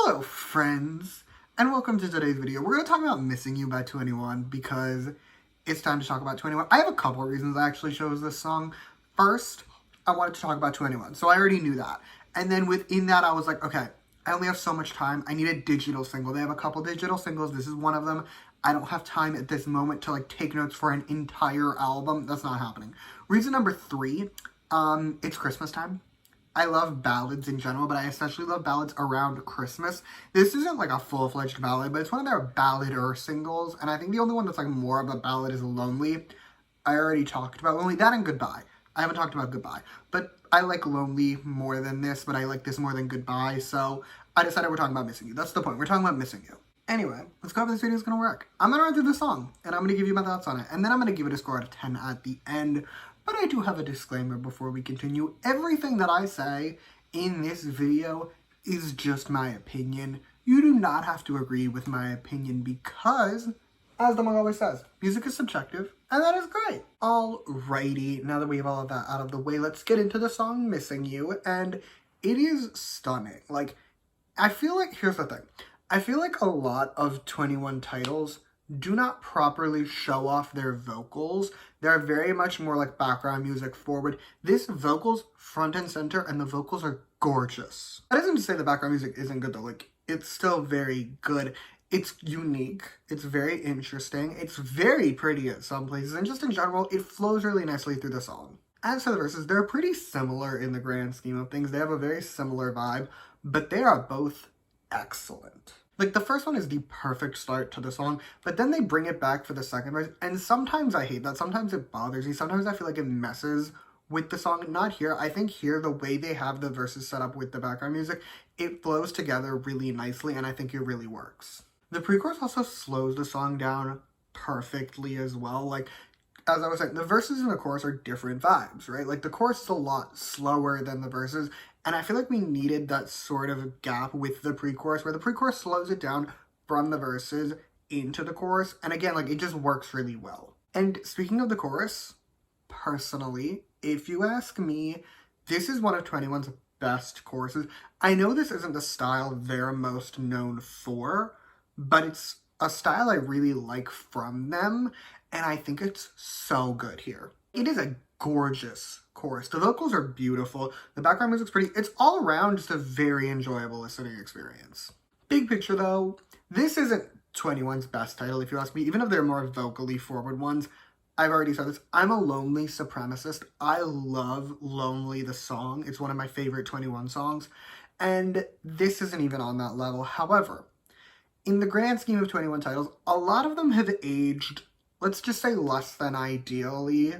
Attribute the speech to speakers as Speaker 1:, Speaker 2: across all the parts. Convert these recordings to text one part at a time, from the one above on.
Speaker 1: Hello friends, and welcome to today's video. We're going to talk about Missing You by 2NE1 because it's time to talk about 2NE1. I have a couple of reasons I actually chose this song. First, I wanted to talk about 2NE1, so I already knew that. And then within that, I was like, okay, I only have so much time. I need a digital single. They have a couple digital singles. This is one of them. I don't have time at this moment to take notes for an entire album. That's not happening. Reason number 3, it's Christmas time. I love ballads in general, but I especially love ballads around Christmas. This isn't like a full-fledged ballad, but it's one of their ballader singles, and I think the only one that's like more of a ballad is Lonely. I already talked about Lonely, that and Goodbye. I haven't talked about Goodbye, but I like Lonely more than this, but I like this more than Goodbye, so I decided we're talking about Missing You. That's the point. We're talking about Missing You. Anyway, let's go how this video is going to work. I'm going to run through the song, and I'm going to give you my thoughts on it, and then I'm going to give it a score out of 10 at the end. But I do have a disclaimer before we continue. Everything that I say in this video is just my opinion. You do not have to agree with my opinion because, as the manga always says, music is subjective, and that is great. Alrighty, now that we have all of that out of the way, let's get into the song Missing You, and it is stunning. I feel like, here's the thing. I feel like a lot of 2NE1 titles do not properly show off their vocals. They're very much more like background music forward. This vocals front and center, and the vocals are gorgeous. That isn't to say the background music isn't good though. It's still very good. It's unique. It's very interesting. It's very pretty at some places, and just in general, it flows really nicely through the song. As for the verses, they're pretty similar in the grand scheme of things. They have a very similar vibe, but they are both excellent. The first one is the perfect start to the song, but then they bring it back for the second verse, and sometimes I hate that. Sometimes it bothers me. Sometimes I feel like it messes with the song. Not here. I think here, the way they have the verses set up with the background music, it flows together really nicely, and I think it really works. The pre-chorus also slows the song down perfectly as well. As I was saying, the verses and the chorus are different vibes, right? The chorus is a lot slower than the verses, and I feel like we needed that sort of gap with the pre-chorus, where the pre-chorus slows it down from the verses into the chorus, and again, it just works really well. And speaking of the chorus, personally, if you ask me, this is one of 2NE1's best choruses. I know this isn't the style they're most known for, but it's a style I really like from them, and I think it's so good here. It is a gorgeous chorus. The vocals are beautiful. The background music's pretty. It's all around just a very enjoyable listening experience. Big picture though, this isn't 2NE1's best title if you ask me, even if they're more vocally forward ones. I've already said this. I'm a Lonely supremacist. I love Lonely the song. It's one of my favorite 2NE1 songs, and this isn't even on that level. However, in the grand scheme of 2NE1 titles, a lot of them have aged, let's just say, less than ideally,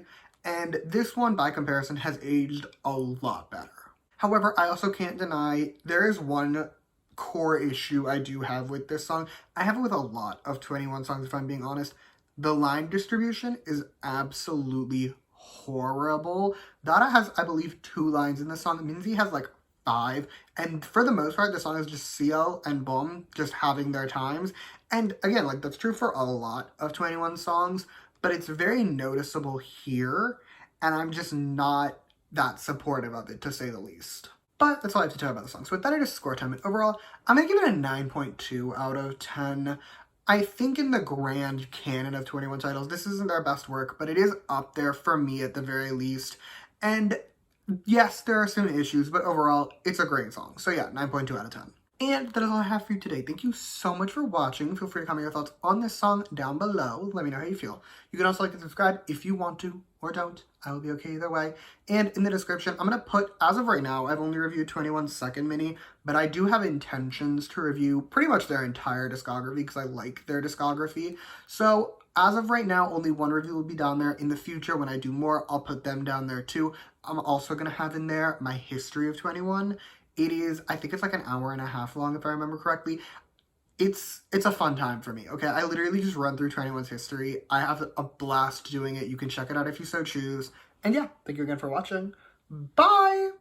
Speaker 1: and this one, by comparison, has aged a lot better. However, I also can't deny there is one core issue I do have with this song. I have it with a lot of 2NE1 songs, if I'm being honest. The line distribution is absolutely horrible. Dada has, I believe, 2 lines in the song. Minzy has 5, and for the most part, the song is just CL and Bom just having their times. And again, that's true for a lot of 2NE1 songs, but it's very noticeable here, and I'm just not that supportive of it, to say the least. But that's all I have to tell about the song. So with that, I just score 10. Overall, I'm going to give it a 9.2 out of 10. I think in the grand canon of 2NE1 titles, this isn't their best work, but it is up there for me at the very least. And yes, there are some issues, but overall, it's a great song. So yeah, 9.2 out of 10. And that is all I have for you today. Thank you so much for watching. Feel free to comment your thoughts on this song down below. Let me know how you feel. You can also like and subscribe if you want to, or don't. I will be okay either way. And in the description, I'm going to put, as of right now, I've only reviewed 2NE1's second mini, but I do have intentions to review pretty much their entire discography because I like their discography. So as of right now, only one review will be down there. In the future, when I do more, I'll put them down there too. I'm also going to have in there my history of 2NE1. It is, I think it's an hour and a half long, if I remember correctly. It's a fun time for me, okay? I literally just run through 2NE1's history. I have a blast doing it. You can check it out if you so choose. And yeah, thank you again for watching. Bye!